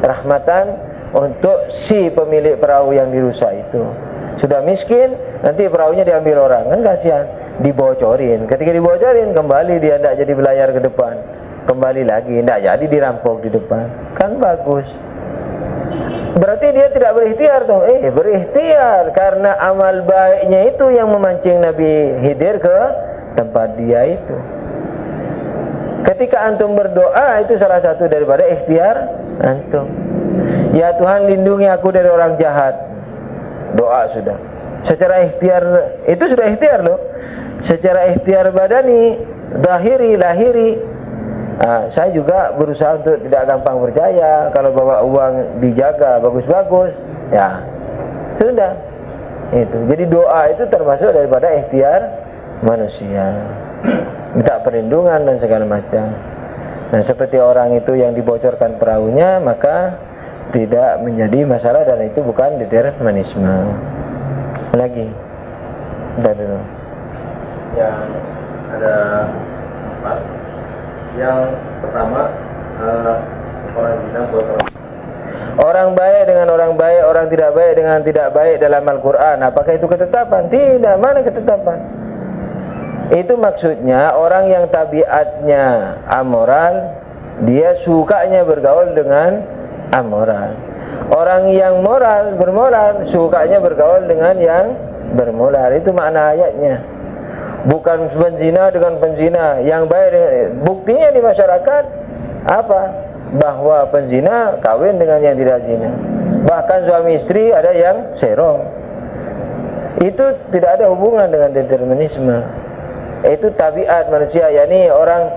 Rahmatan untuk si pemilik perahu yang dirusak itu. Sudah miskin, nanti perahunya diambil orang, kan kasihan. Dibocorin, ketika dibocorin kembali dia tidak jadi belayar ke depan, kembali lagi tidak jadi dirampok di depan, kan bagus. Berarti dia tidak berikhtiar dong. Berikhtiar karena amal baiknya itu yang memancing Nabi Khidir ke tempat dia itu. Ketika antum berdoa, itu salah satu daripada ikhtiar antum. Ya Tuhan, lindungi aku dari orang jahat. Doa sudah. Secara ikhtiar, itu sudah ikhtiar loh. Secara ikhtiar badani, zahiri, lahiri. Saya juga berusaha untuk tidak gampang percaya. Kalau bawa uang dijaga bagus-bagus, ya sudah. Itu. Jadi doa itu termasuk daripada ikhtiar manusia. Minta perlindungan dan segala macam. Nah, seperti orang itu yang dibocorkan perahunya, maka tidak menjadi masalah dan itu bukan determinisme. Lagi, kita dulu. Yang ada yang pertama, orang zina buat orang baik dengan orang baik, orang tidak baik dengan tidak baik dalam Al-Quran. Apakah itu ketetapan? Tidak, mana ketetapan? Itu maksudnya orang yang tabiatnya amoral, dia sukanya bergaul dengan amoral. Orang yang moral, bermoral, sukanya bergaul dengan yang bermoral. Itu makna ayatnya. Bukan penzina dengan penzina. Yang baik dengan, buktinya di masyarakat apa? Bahwa penzina kawin dengan yang tidak zina. Bahkan suami istri ada yang serong. Itu tidak ada hubungan dengan determinisme. Itu tabiat manusia. yakni orang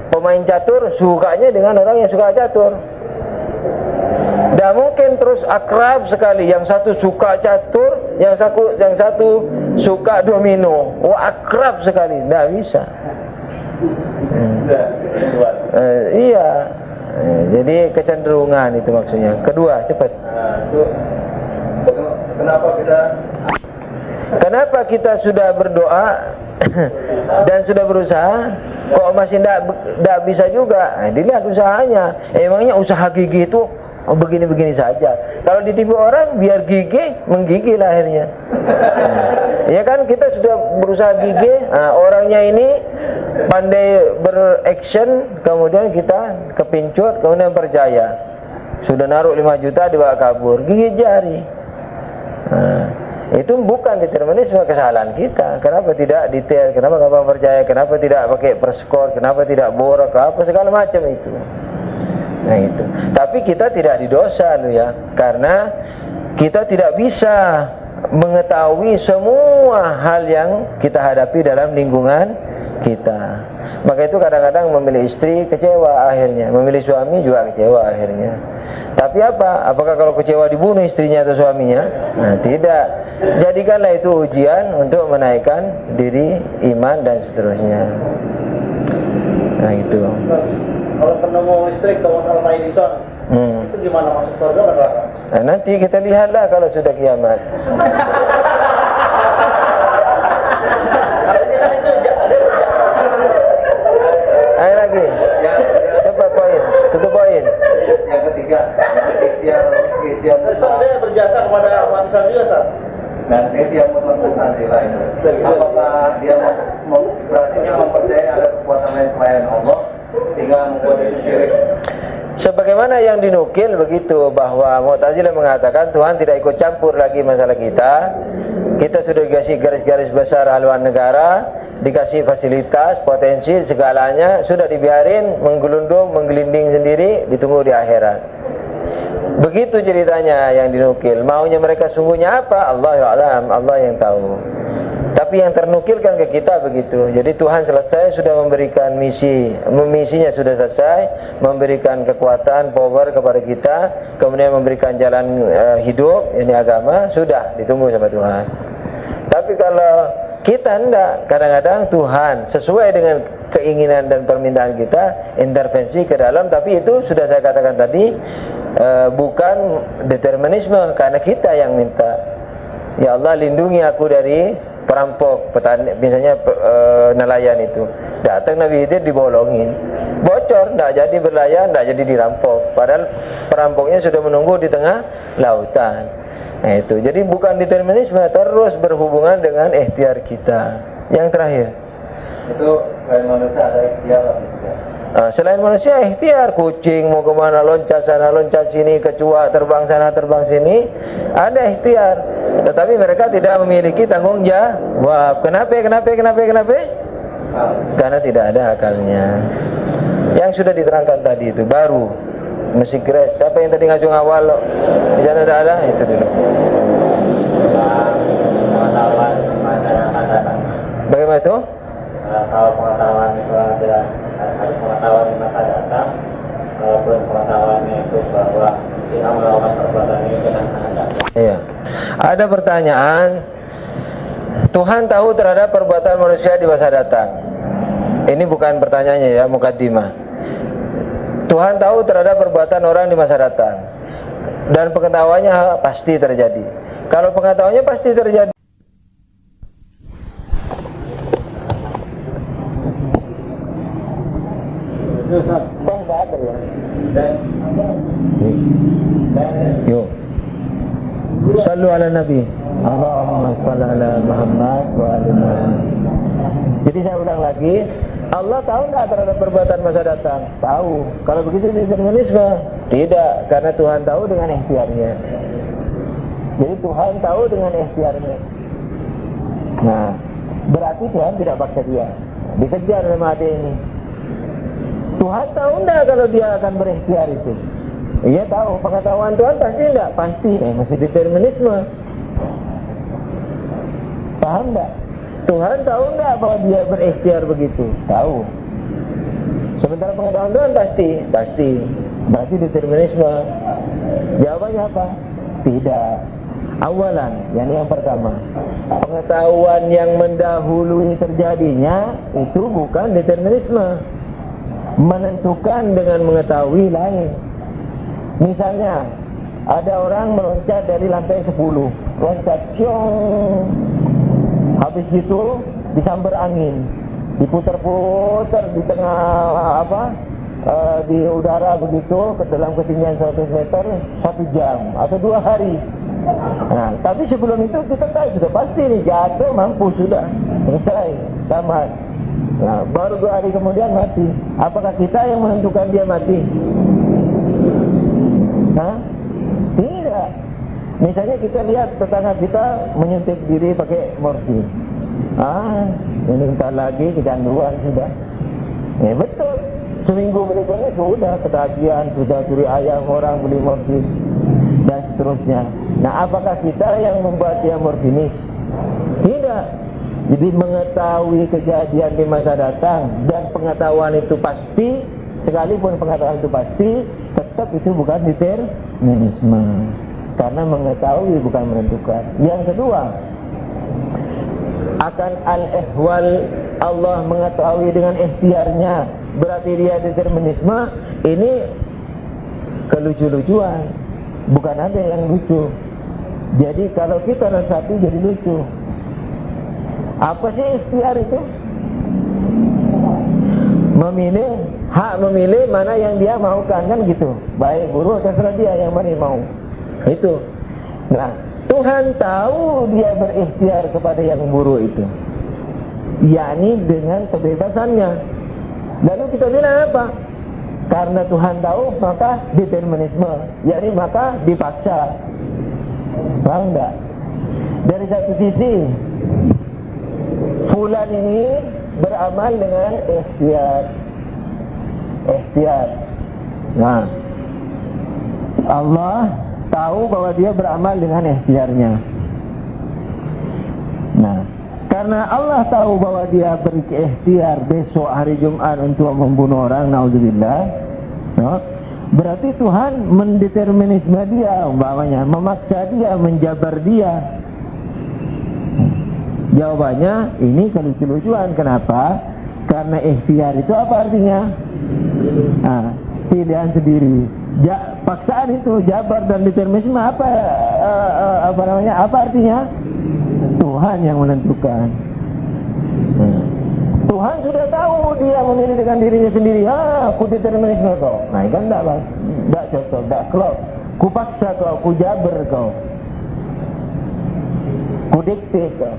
pemain catur sukanya dengan orang yang suka catur. Tidak mungkin terus akrab sekali. Yang satu suka catur, yang satu suka domino. Akrab sekali. Tidak bisa. Iya. Jadi kecenderungan itu maksudnya. Kedua, cepat. Kenapa kita sudah berdoa dan sudah berusaha, kok masih tidak bisa juga? Dilihat usahanya. Emangnya usaha gigi itu begini-begini saja. Kalau ditipu orang, biar gigih, menggigil akhirnya. Ya kan, kita sudah berusaha gigih, orangnya ini pandai beraction, kemudian kita kepincut, kemudian percaya. Sudah naruh 5 juta dibawa kabur, gigit jari. Itu bukan determinisme, kesalahan kita. Kenapa tidak detail, kenapa gampang percaya, kenapa tidak pakai perskor, kenapa tidak borak, apa segala macam itu. Nah itu. Tapi kita tidak didosa loh ya, karena kita tidak bisa mengetahui semua hal yang kita hadapi dalam lingkungan kita. Maka itu kadang-kadang memilih istri kecewa akhirnya, memilih suami juga kecewa akhirnya. Tapi apa? Apakah kalau kecewa dibunuh istrinya atau suaminya? Nah, tidak. Jadikanlah itu ujian untuk menaikkan diri, iman dan seterusnya. Nah itu. Kalau penemu listrik atau Al Edison, itu gimana, masuk surga atau neraka? Nah, nanti kita lihatlah kalau sudah kiamat. Ayo lagi. Cepat poin. Tutup poin. Yang ketiga, ikhtiar dia berjasa kepada manusia juga, Ustaz. Dan dia menemukan sila itu. Apakah dia berarti dia mempercayai ada kekuatan lain selain Allah sehingga membuat itu syirik? Sebagaimana yang dinukil begitu, bahwa Mu'tazilah mengatakan Tuhan tidak ikut campur lagi masalah kita. Kita sudah dikasih garis-garis besar haluan negara, dikasih fasilitas, potensi, segalanya, sudah dibiarin menggelundung, menggelinding sendiri, ditunggu di akhirat. Begitu ceritanya yang dinukil. Maunya mereka sungguhnya apa? Allahu a'lam, Allah yang tahu. Tapi yang ternukilkan ke kita begitu. Jadi Tuhan selesai sudah memberikan misinya sudah selesai, memberikan kekuatan, power kepada kita, kemudian memberikan jalan hidup, ini agama, sudah ditunggu sama Tuhan. Tapi kalau kita enggak, kadang-kadang Tuhan sesuai dengan keinginan dan permintaan kita intervensi ke dalam, tapi itu sudah saya katakan tadi bukan determinisme, karena kita yang minta. Ya Allah, lindungi aku dari perampok, petani, misalnya nelayan itu. Datang Nabi Khidir dibolongin. Bocor, tidak jadi berlayar, tidak jadi dirampok. Padahal perampoknya sudah menunggu di tengah lautan. Nah itu, jadi bukan determinisme, terus berhubungan dengan ikhtiar kita. Yang terakhir, itu selain manusia ada ikhtiar apa tidak? Selain manusia ikhtiar, kucing mau kemana, loncat sana loncat sini, kecoa terbang sana terbang sini, ada ikhtiar. Tetapi mereka tidak memiliki tanggung jawab. Kenapa? Karena tidak ada akalnya. Yang sudah diterangkan tadi itu baru mesti kres. Siapa yang tadi ngajung awal loh? Jangan ada itu dulu. Bagaimana itu? Kalau pengetahuan itu ada pengetahuan di masa datang, walaupun pengetahuannya itu bahwa kita melakukan perbuatan ini dengan hendak. Iya. Ada pertanyaan, Tuhan tahu terhadap perbuatan manusia di masa datang. Ini bukan pertanyaannya ya, mukaddimah. Tuhan tahu terhadap perbuatan orang di masa datang, dan pengetahuannya pasti terjadi. Kalau pengetahuannya pasti terjadi, yuk, sallu ala Nabi. Allahumma shalli ala Muhammad wa ali Muhammad. Jadi saya ulang lagi, Allah tahu nggak terhadap perbuatan masa datang? Tahu. Kalau begitu determinisme? Tidak, karena Tuhan tahu dengan ikhtiarnya. Jadi Tuhan tahu dengan ikhtiarnya. Nah, berarti Tuhan tidak paksa dia. Dikejar sama hati ini. Tuhan tahu enggak kalau dia akan berikhtiar itu? Iya tahu, pengetahuan Tuhan pasti enggak? Pasti, masih determinisme. Paham enggak? Tuhan tahu enggak bahwa dia berikhtiar begitu? Tahu. Sementara pengetahuan Tuhan pasti. Berarti determinisme. Jawabannya apa? Tidak. Awalan, yang pertama, pengetahuan yang mendahului terjadinya itu bukan determinisme. Menentukan dengan mengetahui lain. Misalnya ada orang meloncat dari lantai 10, loncat ciong, habis itu disambar angin, diputar-putar di tengah di udara begitu ke dalam ketinggian 100 meter 1 jam atau 2 hari. Nah, tapi sebelum itu kita tahu sudah pasti nih jatuh, mampu sudah selesai, tamat. Nah, baru 2 hari kemudian mati. Apakah kita yang menentukan dia mati? Hah? Tidak. Misalnya kita lihat tetangga kita menyuntik diri pakai morfin. Ini bentar lagi kecanduan sudah. Betul. Seminggu berikutnya sudah ketagihan, sudah curi ayam orang beli morfin dan seterusnya. Nah, apakah kita yang membuat dia morfinis? Tidak. Jadi mengetahui kejadian di masa datang dan pengetahuan itu pasti, sekalipun pengetahuan itu pasti, tetap itu bukan determinisme. Karena mengetahui bukan menentukan. Yang kedua, akan al-ihwal, Allah mengetahui dengan ikhtiarnya, berarti dia determinisme. Ini kelucu-lucuan, bukan ada yang lucu. Jadi kalau kita resapi jadi lucu. Apa sih ikhtiar itu? Hak memilih mana yang dia maukan, kan gitu. Baik buruk terserah dia yang mana mau. Itu. Nah, Tuhan tahu dia berikhtiar kepada yang buruk itu, yakni dengan kebebasannya. Lalu kita bilang apa? Karena Tuhan tahu maka determinisme, yakni maka dipaksa. Paham enggak? Dari satu sisi fulan ini beramal dengan ikhtiar. Nah, Allah tahu bahwa dia beramal dengan ikhtiarnya. Nah, karena Allah tahu bahwa dia berikhtiar besok hari Jumat untuk membunuh orang, naudzubillah, no? Berarti Tuhan mendeterminisme dia, umpamanya memaksa dia, menjabar dia. Jawabannya ini kelucu-lucuan. Kenapa? Karena ikhtiar itu apa artinya? Pilihan sendiri. Paksaan itu, jabar dan determinisme apa artinya? Tuhan Tuhan yang menentukan. Tuhan sudah tahu dia memilih dengan dirinya sendiri. Aku determinisme kau. Nah, kan enggak bang, enggak cocok, enggak klop. Ku paksa kau, ku jaber kau, ku dikte kau.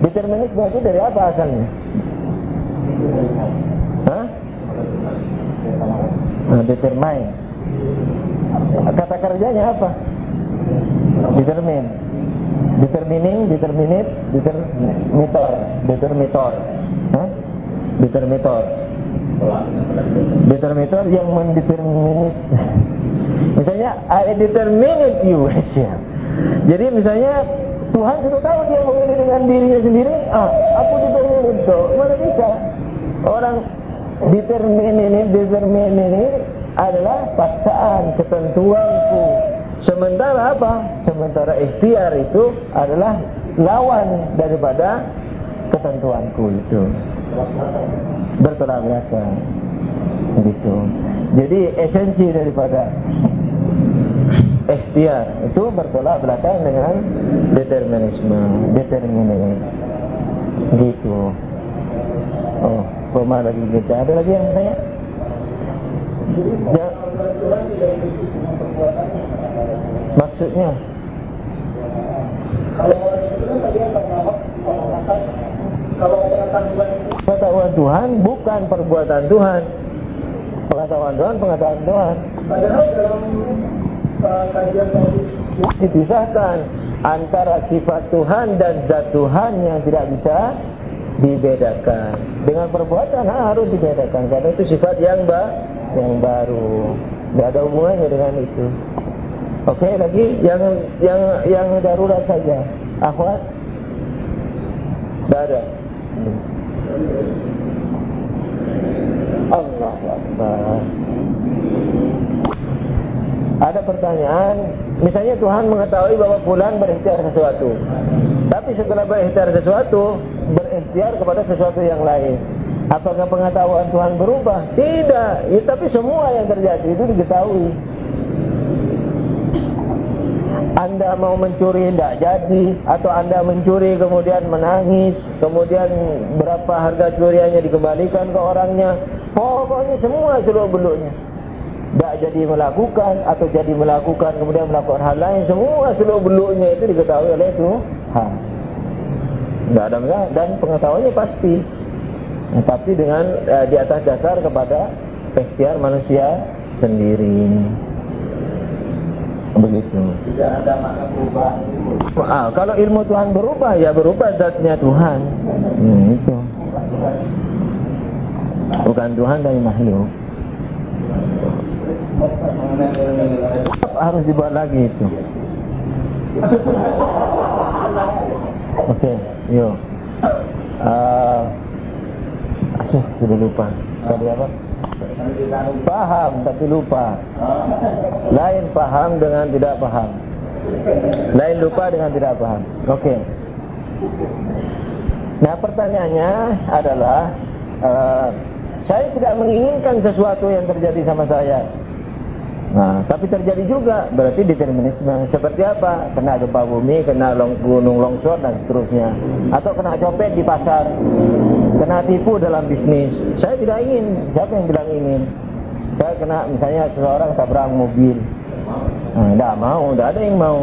Determinisme itu dari apa asalnya? Determine. Kata kerjanya apa? Determine. Determining, determinate, determinator. Determinator yang mendeterminate. Misalnya I determinate you. Jadi misalnya Tuhan sudah tahu dia memilih dengan dirinya sendiri. Aku determinate kau. Mana bisa? Orang determinate adalah paksaan, ketentuanku. Sementara apa? Sementara ikhtiar itu adalah lawan daripada ketentuanku itu. Bertolak belakang. Gitu. Jadi esensi daripada ikhtiar itu bertolak belakang dengan determinisme, determinate. Gitu. Koma lagi kita. Ada lagi yang tanya? Ya. Maksudnya? Pengetahuan Tuhan bukan perbuatan Tuhan. Pengetahuan Tuhan, pengetahuan Tuhan. Padahal dalam kajian dipisahkan antara sifat Tuhan dan zat Tuhan yang tidak bisa dibedakan. Dengan perbuatan harus dibedakan karena itu sifat yang baru. Tidak ada hubungannya dengan itu. Oke, lagi yang darurat saja. Akhwat? Tidak ada. Allahu Akbar. Ada pertanyaan, misalnya Tuhan mengetahui bahwa fulan berikhtiar sesuatu, tapi setelah berikhtiar sesuatu, berikhtiar kepada sesuatu yang lain. Apakah pengetahuan Tuhan berubah? Tidak, ya, tapi semua yang terjadi itu diketahui. Anda mau mencuri tidak jadi, atau Anda mencuri kemudian menangis, kemudian berapa harga curiannya dikembalikan ke orangnya, pokoknya semua seluruh bentuknya. Tidak jadi melakukan atau jadi melakukan kemudian melakukan hal lain, semua seluruh bentuknya itu diketahui oleh Tuhan. Tidak ada masalah dan pengetahuannya pasti. Tapi dengan di atas dasar kepada ikhtiar manusia sendiri. Begitu. Tidak ada makna perubahan. Kalau ilmu Tuhan berubah, ya berubah zatnya Tuhan. Itu. Bukan Tuhan dari makhluk. Harus dibuat lagi itu. Oke, yuk. Sudah lupa. Tadi apa? Paham tapi lupa. Lain paham dengan tidak paham. Lain lupa dengan tidak paham. Oke. Nah, pertanyaannya adalah saya tidak menginginkan sesuatu yang terjadi sama saya. Nah, tapi terjadi juga, berarti determinisme. Seperti apa? Kena gempa bumi, kena gunung longsor dan seterusnya. Atau kena copet di pasar, kena tipu dalam bisnis. Saya tidak ingin. Siapa yang bilang ingin? Saya kena, misalnya seseorang tabrak mobil. Nah, tidak mau, tidak ada yang mau.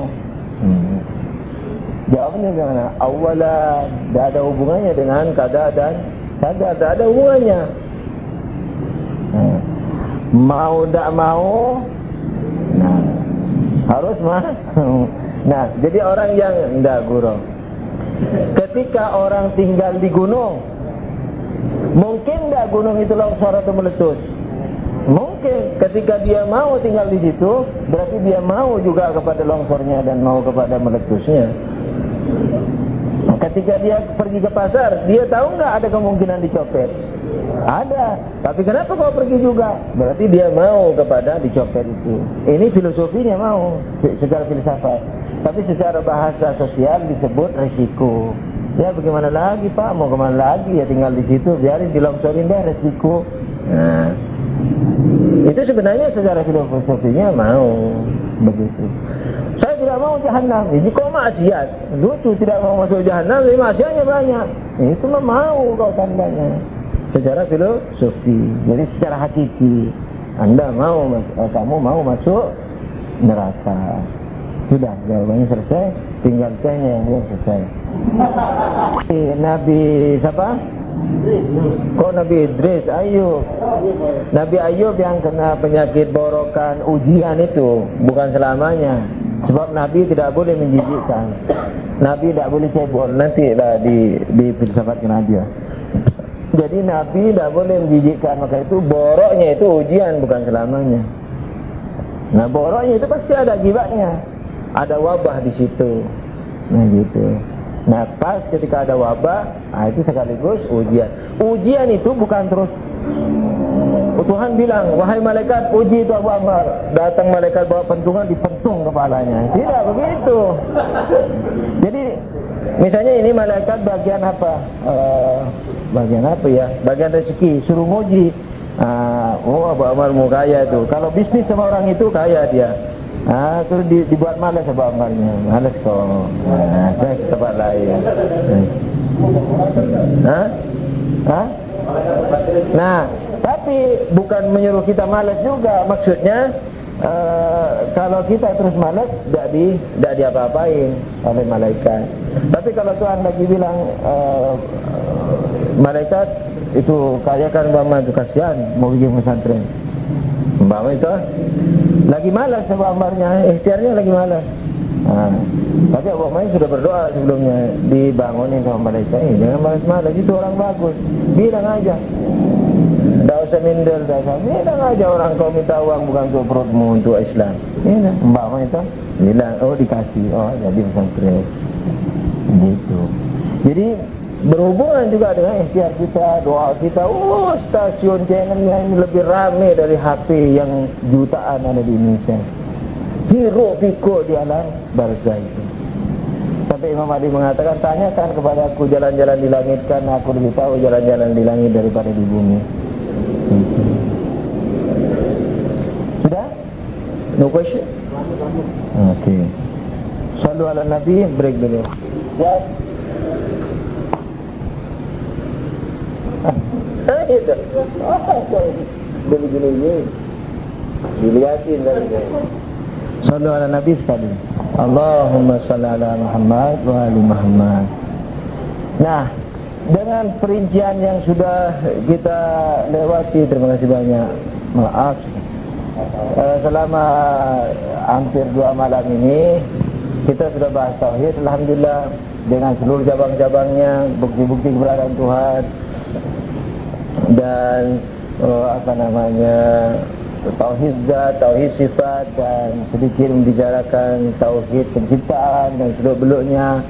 Jawabannya bagaimana? Awalan, tidak ada hubungannya dengan kada dan kada, tidak ada hubungannya. Mau tidak mau, harus mau. Nah, jadi orang yang tidak guru. Ketika orang tinggal di gunung, mungkin tidak gunung itu longsor atau meletus? Mungkin. Ketika dia mau tinggal di situ, berarti dia mau juga kepada longsornya dan mau kepada meletusnya. Ketika dia pergi ke pasar, dia tahu nggak ada kemungkinan dicopet? Ada, tapi kenapa kau pergi juga? Berarti dia mau kepada dicopet itu. Ini filosofinya mau, secara filsafat. Tapi secara bahasa sosial disebut risiko. Ya bagaimana lagi Pak, mau kemana lagi? Ya tinggal di situ, biarin dilongsorin deh, risiko. Nah, itu sebenarnya secara filosofinya mau begitu. Saya tidak mau jahanam. Jadi kau maksiat, lucu tidak mau masuk jahanam, tapi maksiatnya banyak. Itu mah mau kau tandanya. Secara filosofi, jadi secara hakiki, Anda mau, kamu mau masuk neraka. Sudah, jawabannya selesai, tinggal tanya yang belum selesai. Nabi siapa? Kok Nabi Idris, Ayub. Nabi Ayub yang kena penyakit borokan ujian itu bukan selamanya. Sebab Nabi tidak boleh menjijikkan. Nabi tidak boleh cebol. Nanti lah di filsafat Nabi. Jadi Nabi tidak boleh menjijikkan. Maka itu boroknya itu ujian bukan selamanya. Nah boroknya itu pasti ada akibatnya. Ada wabah di situ. Nah gitu. Nah pas ketika ada wabah, itu sekaligus ujian. Ujian itu bukan terus. Tuhan bilang, wahai malaikat, uji itu Abu Ammar. Datang malaikat bawa pentungan, dipentung kepalanya. Tidak begitu. Jadi misalnya ini malaikat bagian apa? Bagian apa ya? Bagian rezeki, suruh nguji. Abu Ammar mau kaya itu. Kalau bisnis sama orang itu kaya dia. Terus dibuat malas Abu Ammarnya. Malas kok. Saya ke tempat lain. Nah, tapi bukan menyuruh kita malas juga. Maksudnya kalau kita terus malas, tidak diapa-apain oleh malaikat. Tapi kalau Tuhan lagi bilang malaikat itu kayakan Muhammad itu kasihan mau bikin pesantren. Muhammad itu lagi malas Abu Ammarnya, ikhtiarnya lagi malas. Tapi Abu Ammar sudah berdoa sebelumnya dibangunin sama malaikat. Jangan malas-malas, itu orang bagus. Bilang aja. Tidak usah minder, bilang aja orang kau minta uang bukan untuk perutmu, untuk Islam. Ini Mbak Ammar itu bilang, oh dikasih, oh jadi pesantren. Gitu. Jadi berhubungan juga dengan ikhtiar kita, doa kita. Stasiun channelnya ini lebih ramai dari HP yang jutaan ada di Indonesia. Hiruk pikuk di alam barzah itu. Sampai Imam Ali mengatakan, tanyakan kepada aku jalan-jalan di langit, karena aku lebih tahu jalan-jalan di langit daripada di bumi. Sudah? No question? Okay. Sallu ala Nabi, break dulu. Ya. Itu. Begini-gini. Dilihatin dari Sallu ala Nabi sekali. Allahumma salli ala Muhammad wa ali Muhammad. Nah, dengan perincian yang sudah kita lewati, terima kasih banyak. Maaf. Selama hampir 2 malam ini kita sudah bahas tauhid, alhamdulillah, dengan seluruh cabang-cabangnya, bukti-bukti keberadaan Tuhan. Dan tauhid zat, tauhid sifat, dan sedikit membicarakan tauhid penciptaan dan seluk-beluknya.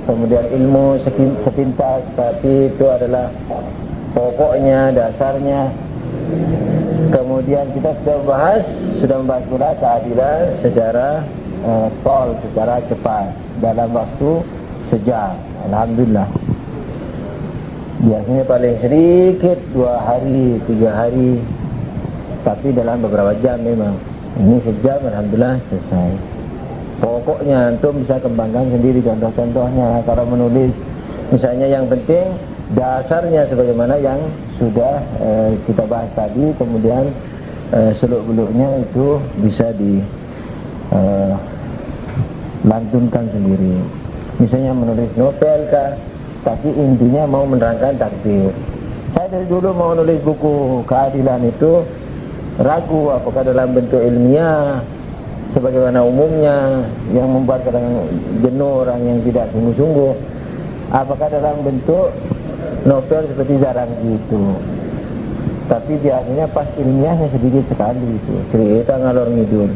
Kemudian ilmu sepintas, tapi itu adalah pokoknya, dasarnya. Kemudian kita sudah membahas pula keadilan secara secara cepat dalam waktu sejam. Alhamdulillah. Biasanya paling sedikit 2 hari, 3 hari, tapi dalam beberapa jam memang. Ini sejam, alhamdulillah selesai. Pokoknya antum bisa kembangkan sendiri contoh-contohnya. Kalau menulis, misalnya yang penting dasarnya sebagaimana yang sudah kita bahas tadi, kemudian seluk-beluknya itu bisa dilantunkan sendiri. Misalnya menulis novel kah, tapi intinya mau menerangkan takdir. Saya dari dulu mau nulis buku keadilan itu ragu apakah dalam bentuk ilmiah sebagaimana umumnya yang membuat kadang jenuh orang yang tidak sungguh-sungguh, apakah dalam bentuk novel seperti Zarang gitu. Tapi biasanya pas ilmiahnya sedikit sekali itu, cerita ngalor ngidul.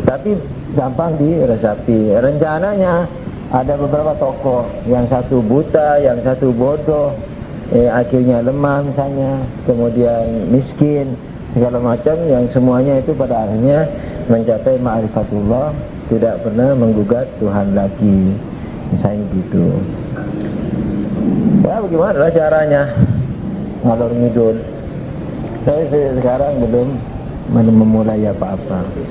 Tapi gampang diresapi. Rencananya ada beberapa tokoh, yang satu buta, yang satu bodoh, akhirnya lemah misalnya, kemudian miskin, segala macam, yang semuanya itu pada akhirnya mencapai ma'rifatullah, tidak pernah menggugat Tuhan lagi, misalnya gitu. Ya bagaimana lah caranya ngalor ngidul. Saya sekarang belum memulai apa-apa.